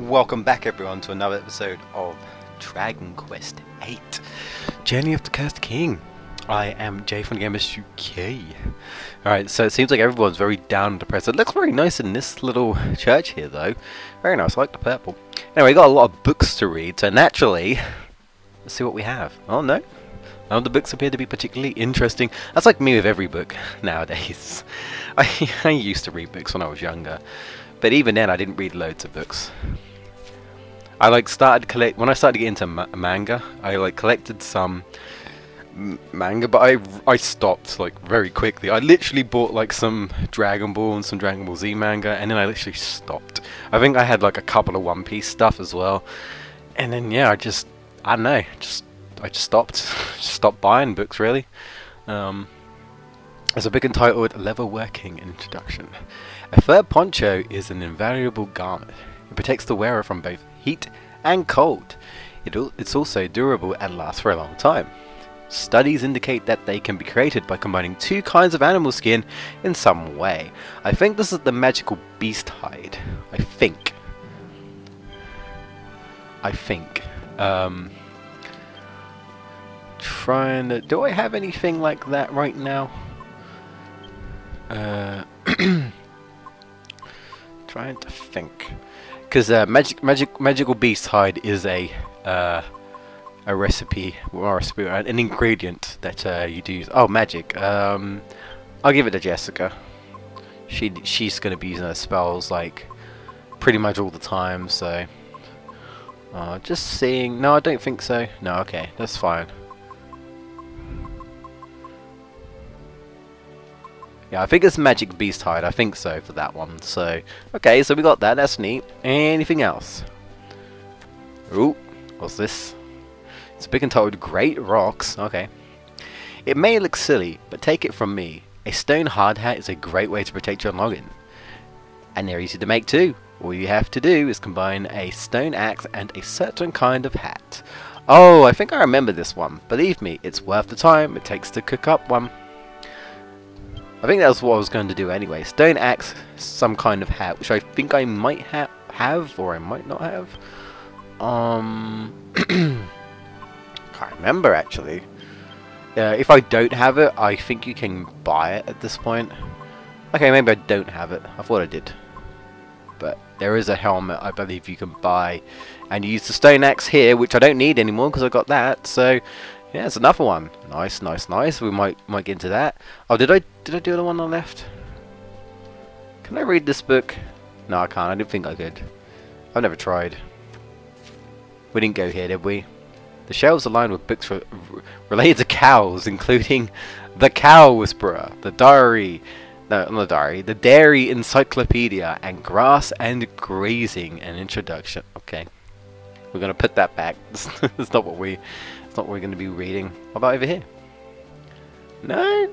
Welcome back everyone to another episode of Dragon Quest VIII Journey of the Cursed King. I am Jay from GamebustersUK. Alright, so it seems like everyone's very down and depressed. It looks very nice in this little church here though. Very nice, I like the purple. Anyway, we got a lot of books to read, so naturally, let's see what we have. Oh no, none of the books appear to be particularly interesting. That's like me with every book nowadays. I used to read books when I was younger, but even then I didn't read loads of books. I when I started to get into manga, I collected some manga, but I stopped like very quickly. I literally bought like some Dragon Ball and some Dragon Ball Z manga, and then I literally stopped. I think I had like a couple of One Piece stuff as well, and then yeah, I don't know, I just stopped buying books really. There's a book entitled Leather Working Introduction. A fur poncho is an invaluable garment. It protects the wearer from both heat and cold. It's also durable and lasts for a long time. Studies indicate that they can be created by combining two kinds of animal skin in some way. I think this is the magical beast hide. I think. Trying to... Do I have anything like that right now? Trying to think. Because magical beast hide is a recipe, an ingredient that you do use. Oh, magic. I'll give it to Jessica. She's gonna be using her spells like pretty much all the time. So, just seeing. No, I don't think so. No, okay, that's fine. Yeah, I think it's magic beast hide. I think so for that one. So, okay, so we got that. That's neat. Anything else? Ooh, what's this? It's a book entitled Great Rocks. Okay. It may look silly, but take it from me. A stone hard hat is a great way to protect your noggin. And they're easy to make too. All you have to do is combine a stone axe and a certain kind of hat. Oh, I think I remember this one. Believe me, it's worth the time it takes to cook up one. I think that's what I was going to do anyway. Stone axe, some kind of hat, which I think I might have, or I might not have. Can't remember actually. If I don't have it, I think you can buy it at this point. Okay, maybe I don't have it. I thought I did. But there is a helmet I believe you can buy, and you use the stone axe here, which I don't need anymore because I got that. So yeah, it's another one. Nice, nice, nice. We might get into that. Oh, did I do the one on the left? Can I read this book? No, I can't. I didn't think I could. I've never tried. We didn't go here, did we? The shelves are lined with books related to cows, including The Cow Whisperer, The Dairy Encyclopedia, and Grass and Grazing, an Introduction. Okay, we're gonna put that back. That's not what we're going to be reading. What about over here? No,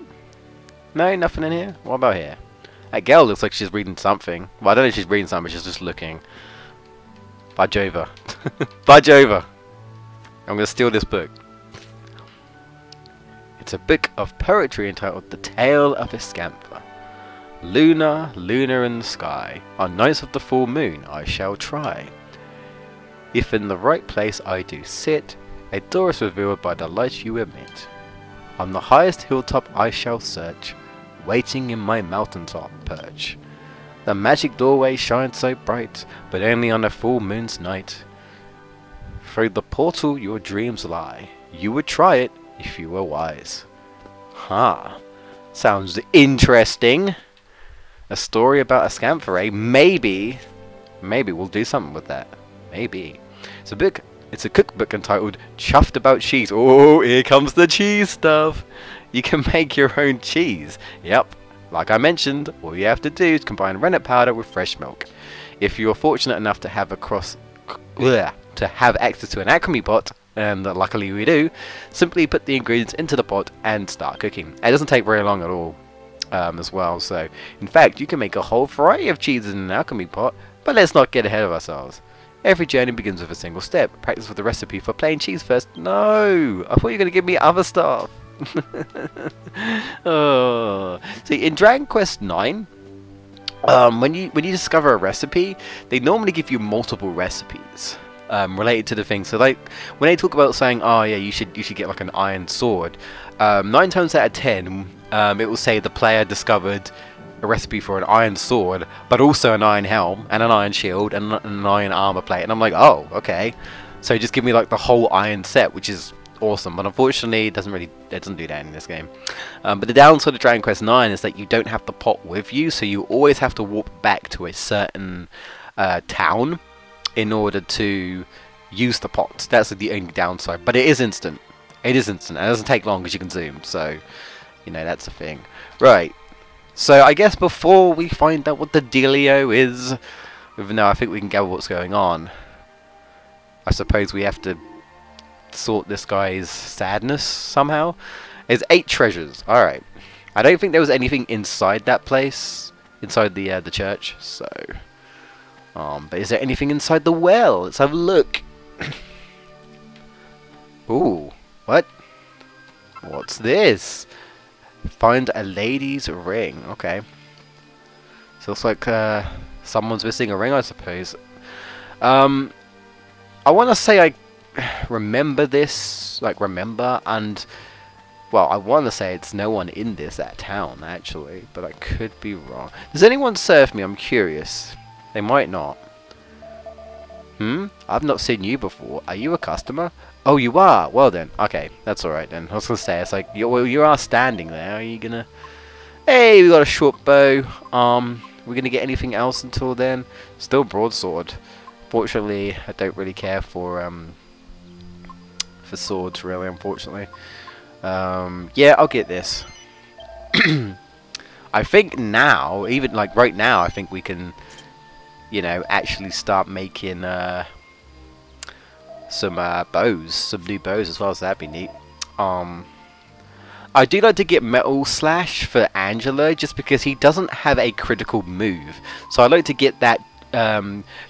nothing in here. What about here? That girl looks like she's reading something. Well, I don't know if she's reading something. She's just looking. Budge over. Budge over. I'm going to steal this book. It's a book of poetry entitled The Tale of Ascantha. Luna in the sky. On nights of the full moon I shall try. If in the right place I do sit, a door is revealed by the light you emit. On the highest hilltop I shall search, waiting in my mountaintop perch. The magic doorway shines so bright, but only on a full moon's night. Through the portal your dreams lie. You would try it if you were wise. Huh. Sounds interesting. A story about Ascantha, eh? Maybe we'll do something with that. Maybe. It's a cookbook entitled Chuffed About Cheese. Oh, here comes the cheese stuff. You can make your own cheese. Yep. Like I mentioned, all you have to do is combine rennet powder with fresh milk. If you're fortunate enough to have access to an alchemy pot, and luckily we do, simply put the ingredients into the pot and start cooking. It doesn't take very long at all as well. So, in fact, you can make a whole variety of cheeses in an alchemy pot, but let's not get ahead of ourselves. Every journey begins with a single step. Practice with the recipe for plain cheese first. No! I thought you were going to give me other stuff. Oh. See, in Dragon Quest IX, when you discover a recipe, they normally give you multiple recipes related to the thing. So like when they talk about saying, oh yeah, you should get like an iron sword, 9 times out of 10 it will say the player discovered a recipe for an iron sword, but also an iron helm and an iron shield and an iron armor plate, and I'm like, oh okay, so just give me like the whole iron set, which is awesome. But unfortunately it doesn't do that in this game. But the downside of Dragon Quest IX is that you don't have the pot with you, so you always have to walk back to a certain town in order to use the pot. That's the only downside, but it is instant. It is instant, and it doesn't take long because you can zoom, so you know that's a thing. Right, so I guess before we find out what the dealio is, even though I think we can gather what's going on, I suppose we have to sort this guy's sadness somehow. There's 8 treasures. Alright. I don't think there was anything inside that place, inside the church, so but is there anything inside the well? Let's have a look. Ooh, what? What's this? Find a lady's ring. Okay. So it looks like someone's missing a ring, I suppose. I want to say I remember this, and well, I want to say it's no one in that town actually, but I could be wrong. Does anyone serve me? I'm curious. They might not. I've not seen you before. Are you a customer? Oh, you are. Well then, okay, that's all right then. I was gonna say, it's like you are standing there. Are you gonna? Hey, we got a short bow. We're gonna get anything else until then? Still broadsword. Fortunately, I don't really care for swords, really. Unfortunately, yeah, I'll get this. I think now, even like right now, I think we can, you know, actually start making some bows, some new bows as well, so that'd be neat. I do like to get Metal Slash for Angelo, just because he doesn't have a critical move, so I like to get that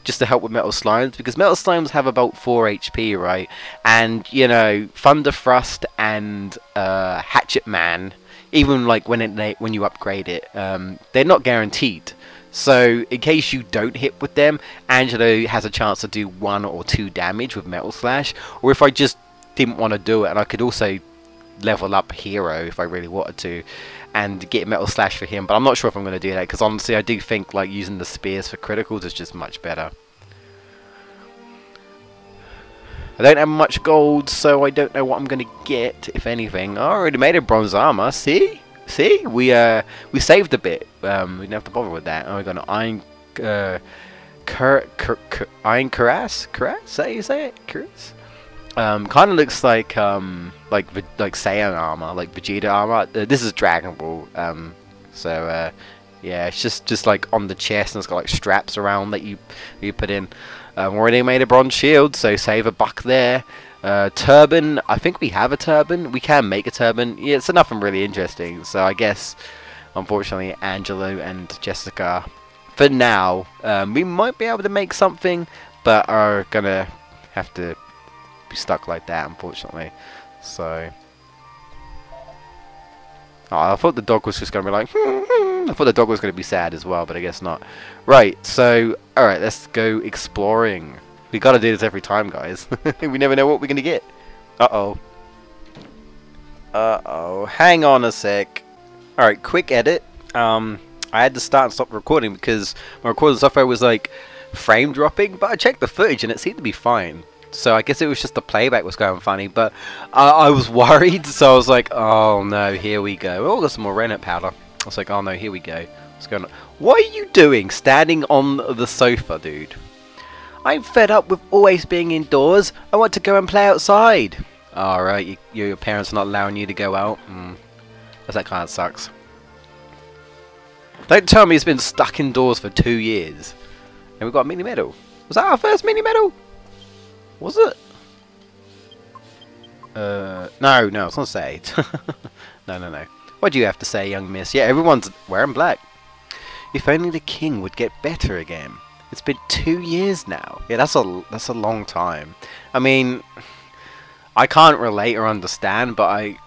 just to help with Metal Slimes, because Metal Slimes have about 4 HP, right? And you know, Thunder Thrust and Hatchet Man, even like when you upgrade it, they're not guaranteed. So in case you don't hit with them, Angelo has a chance to do 1 or 2 damage with Metal Slash. Or if I just didn't want to do it, and I could also level up Hero if I really wanted to, and get Metal Slash for him. But I'm not sure if I'm going to do that, because honestly I do think like using the spears for criticals is just much better. I don't have much gold, so I don't know what I'm going to get, if anything. I already made a bronze armor, see? See? We saved a bit. We didn't have to bother with that. Oh, we got an iron iron cuirass? Cuirass? How you say it? Cuirass? Kind of looks like Saiyan armor, like Vegeta armor. This is Dragon Ball. So yeah, it's just like on the chest, and it's got like straps around that you put in. Already made a bronze shield, so save a buck there. Turban, I think we have a turban. We can make a turban. Yeah, it's nothing really interesting. So I guess, unfortunately, Angelo and Jessica, for now, we might be able to make something, but are gonna have to be stuck like that, unfortunately. So, oh, I thought the dog was just gonna be like, I thought the dog was gonna be sad as well, but I guess not. Right. So, all right, let's go exploring. We gotta do this every time, guys. We never know what we're gonna get. Uh-oh. Uh-oh. Hang on a sec. Alright, quick edit. I had to start and stop recording because my recording software was like frame dropping, but I checked the footage and it seemed to be fine. So I guess it was just the playback was going funny, but I was worried, so I was like, oh no, here we go. Oh, got some more rennet powder. I was like, oh no, here we go. What's going on? What are you doing standing on the sofa, dude? I'm fed up with always being indoors. I want to go and play outside. Alright, your parents are not allowing you to go out. That kind of sucks. Don't tell me it's been stuck indoors for 2 years. And we've got a mini medal. Was that our first mini medal? Was it? No, I was gonna say. No. What do you have to say, young miss? Yeah, everyone's wearing black. If only the king would get better again. It's been 2 years now. Yeah, that's a long time. I mean, I can't relate or understand, but I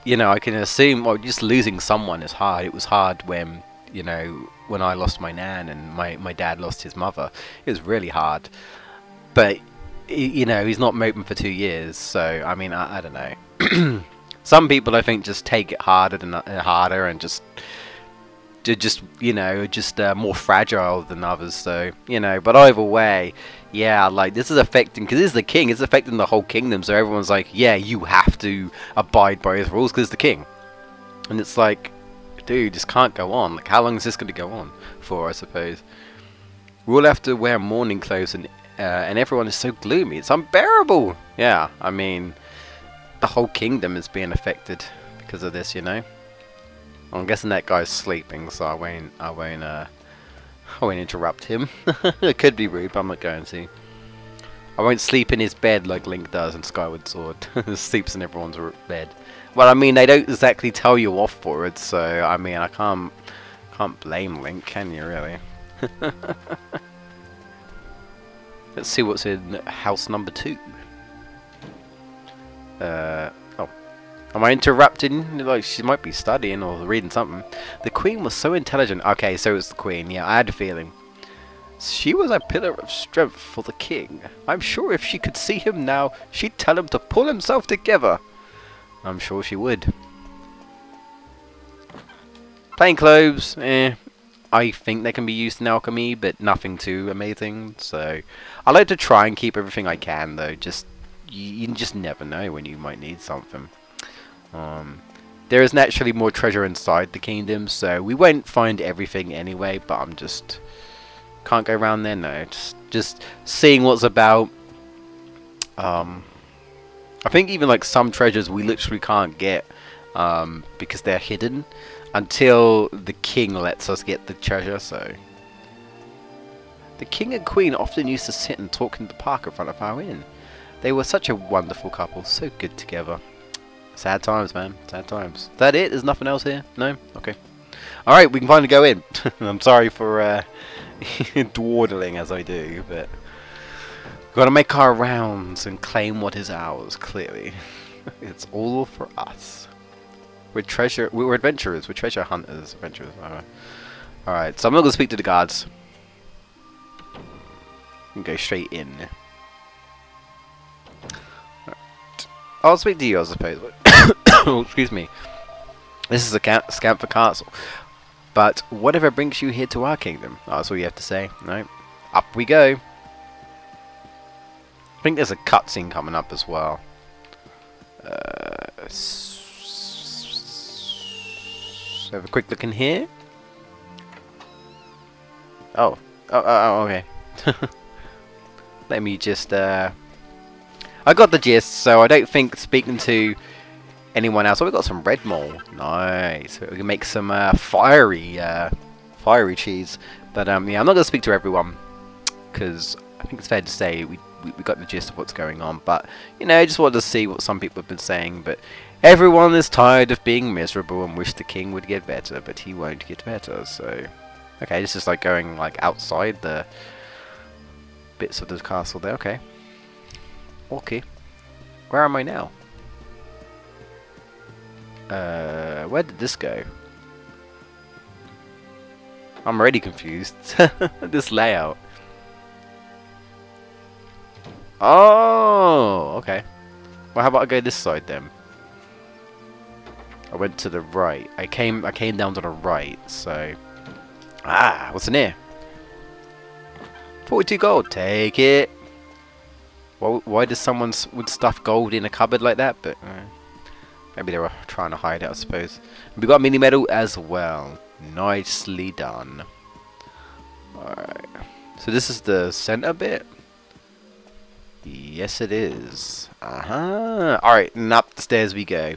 can assume, well, just losing someone is hard. It was hard when you know, when I lost my nan and my dad lost his mother. It was really hard. But, you know, he's not moping for 2 years, so, I mean, I don't know. Some people, I think, just take it harder and just you know, more fragile than others, so, you know, but either way, yeah, like, this is affecting, because it's the king, it's affecting the whole kingdom, so everyone's like, yeah, you have to abide by his rules, because it's the king. And it's like, dude, this can't go on. Like, how long is this going to go on for, I suppose? We all have to wear mourning clothes, and everyone is so gloomy. It's unbearable. Yeah, I mean, the whole kingdom is being affected because of this, you know. I'm guessing that guy's sleeping, so I won't interrupt him. It could be rude, but I'm not going to. I won't sleep in his bed like Link does in Skyward Sword. Sleeps in everyone's bed. Well, I mean, they don't exactly tell you off for it, so I mean, I can't blame Link, can you really? Let's see what's in house number 2. Oh. Am I interrupting? Like, she might be studying or reading something. The queen was so intelligent. Okay, so it's the queen. Yeah, I had a feeling. She was a pillar of strength for the king. I'm sure if she could see him now, she'd tell him to pull himself together. I'm sure she would. Plain clothes, I think they can be used in alchemy, but nothing too amazing. So I like to try and keep everything I can, though. Just you just never know when you might need something. There is naturally more treasure inside the kingdom, so we won't find everything anyway. But I'm just can't go around there. No, just seeing what's about. I think even like some treasures we literally can't get because they're hidden until the king lets us get the treasure. So the king and queen often used to sit and talk in the park in front of our inn. They were such a wonderful couple, so good together. Sad times, man. Sad times. Is that it? There's nothing else here? No? Okay. Alright, we can finally go in. I'm sorry for dawdling as I do, but gotta make our rounds and claim what is ours, clearly. It's all for us. We're adventurers. We're treasure hunters. Adventurers. Alright, so I'm not gonna speak to the guards. We can go straight in. I'll speak to you, I suppose. Oh, excuse me. This is a Ascantha Castle. But whatever brings you here to our kingdom? Oh, that's all you have to say. No. Up we go. I think there's a cutscene coming up as well. Have a quick look in here. Oh, okay. Let me just. I got the gist, so I don't think speaking to anyone else. Oh, we got some red mole. Nice. We can make some fiery cheese. But yeah, I'm not gonna speak to everyone because I think it's fair to say we got the gist of what's going on. But you know, I just wanted to see what some people have been saying. But everyone is tired of being miserable and wish the king would get better, but he won't get better. So okay, this is like going like outside the bits of the castle there. Okay. Okay. Where am I now? Where did this go? I'm already confused. This layout. Oh, okay. Well, how about I go this side then? I went to the right. I came down to the right, so what's in here? 42 gold. Take it. Well, why does someone would stuff gold in a cupboard like that? But maybe they were trying to hide it, I suppose. We got a mini medal as well. Nicely done. Alright. So this is the center bit? Yes, it is. Alright, and up the stairs we go.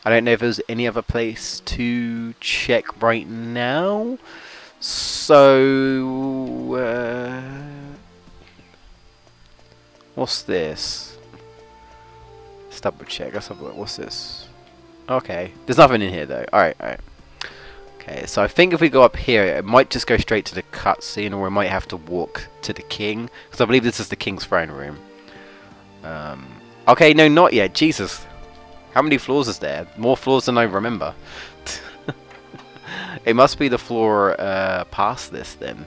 I don't know if there's any other place to check right now. So, what's this? Let's double check. Let's have a look. What's this? Okay. There's nothing in here though. Alright, alright. Okay, so I think if we go up here, it might just go straight to the cutscene, or we might have to walk to the king. Because I believe this is the king's throne room. Okay, no, not yet. Jesus. How many floors is there? More floors than I remember. It must be the floor past this then.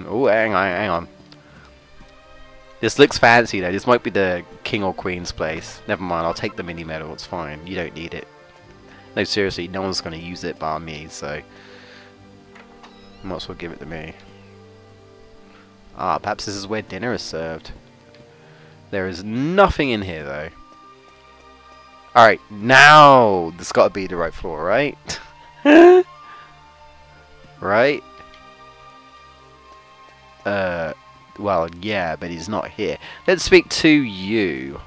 Oh, hang on. This looks fancy though. This might be the king or queen's place. Never mind, I'll take the mini medal. It's fine. You don't need it. No, seriously, no one's going to use it bar me, so might as well give it to me. Ah, perhaps this is where dinner is served. There is nothing in here though. Alright, now this got to be the right floor, right? Right? Well, yeah, but he's not here. Let's speak to you.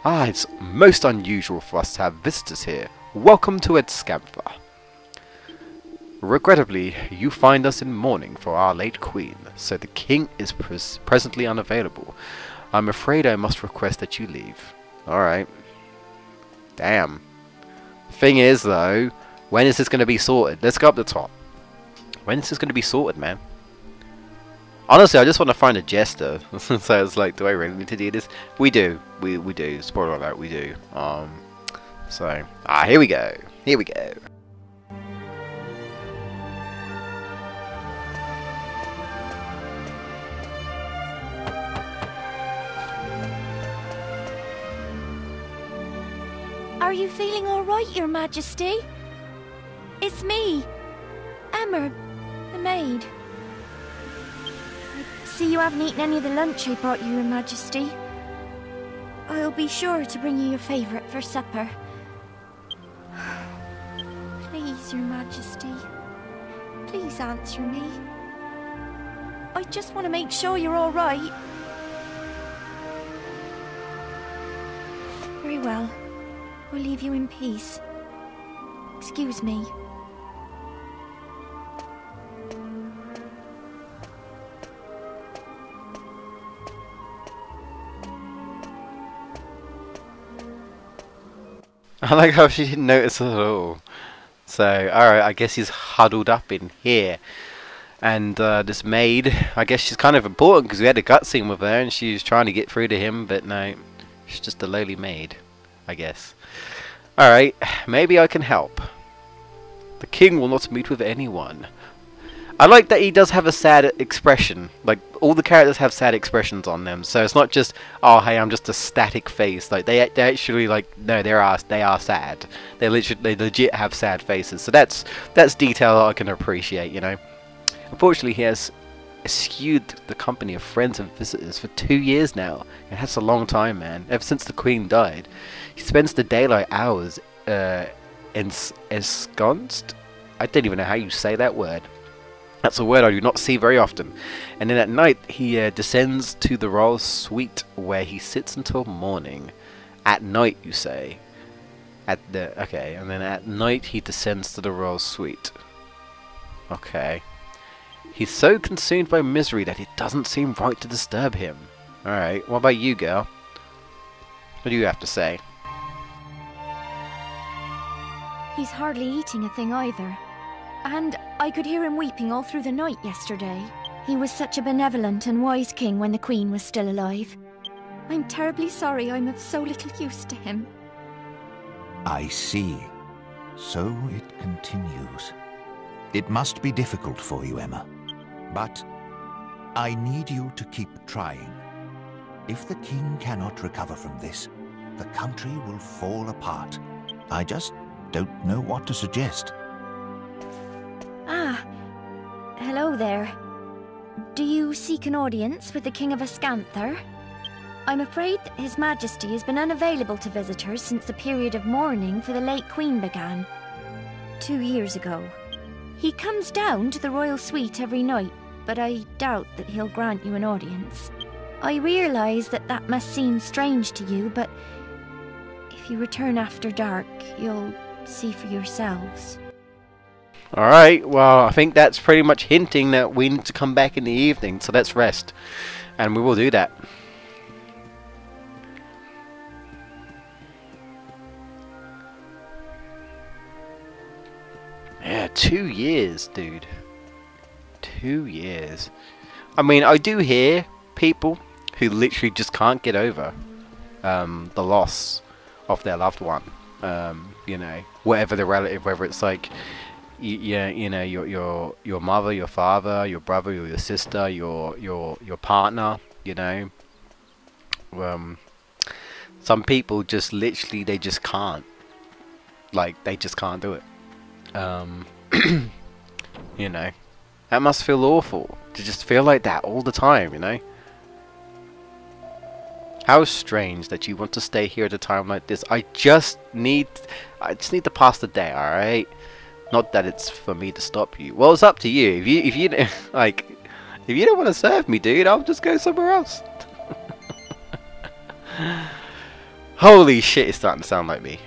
Ah, it's most unusual for us to have visitors here. Welcome to Ascantha. Regrettably, you find us in mourning for our late queen, so the king is presently unavailable. I'm afraid I must request that you leave. Alright. Damn. Thing is, though, when is this going to be sorted? Let's go up the top. When is this going to be sorted, man? Honestly, I just want to find a jester. So it's like, do I really need to do this? We do. We do. Spoiler alert, we do. So, here we go. Here we go. Are you feeling all right, Your Majesty? It's me, Emma, the maid. I see you haven't eaten any of the lunch I brought you, Your Majesty. I'll be sure to bring you your favourite for supper. Please, Your Majesty, please answer me. I just want to make sure you're all right. Very well. I'll leave you in peace. Excuse me. I like how she didn't notice at all. So, alright, I guess he's huddled up in here. And this maid, I guess she's kind of important because we had a cutscene with her and she's trying to get through to him, but no, she's just a lowly maid, I guess. Alright, maybe I can help. The king will not meet with anyone. I like that he does have a sad expression. Like, all the characters have sad expressions on them. So it's not just, oh hey, I'm just a static face. Like, they actually, like, no, they are sad. They legit have sad faces. So that's detail that I can appreciate, you know. Unfortunately, he has eschewed the company of friends and visitors for 2 years now. And that's a long time, man. Ever since the queen died. He spends the daylight hours ensconced. I don't even know how you say that word. That's a word I do not see very often. And then at night he descends to the royal suite where he sits until morning. At night, you say? Okay, and then at night he descends to the royal suite. Okay. He's so consumed by misery that it doesn't seem right to disturb him. Alright, what about you, girl? What do you have to say? He's hardly eating a thing either. And I could hear him weeping all through the night yesterday. He was such a benevolent and wise king when the Queen was still alive. I'm terribly sorry I'm of so little use to him. I see. So it continues. It must be difficult for you, Emma. But I need you to keep trying. If the king cannot recover from this, the country will fall apart. I just don't know what to suggest. Ah, hello there. Do you seek an audience with the King of Ascantha? I'm afraid that His Majesty has been unavailable to visitors since the period of mourning for the late Queen began 2 years ago. He comes down to the royal suite every night, but I doubt that he'll grant you an audience. I realise that that must seem strange to you, but if you return after dark, you'll see for yourselves. Alright, well, I think that's pretty much hinting that we need to come back in the evening, so let's rest. And we will do that. Yeah, 2 years, dude. 2 years. I mean, I do hear people who literally just can't get over the loss of their loved one. You know, whatever the relative, whether it's like you know, your mother, your father, your brother, or your sister, your partner, you know. Some people just literally, they just can't, like, they just can't do it. You know, that must feel awful to just feel like that all the time, you know. How strange that you want to stay here at a time like this. I just need to pass the day, alright? Not that it's for me to stop you. Well, it's up to you. If you like, if you don't want to serve me, dude, I'll just go somewhere else. Holy shit, it's starting to sound like me.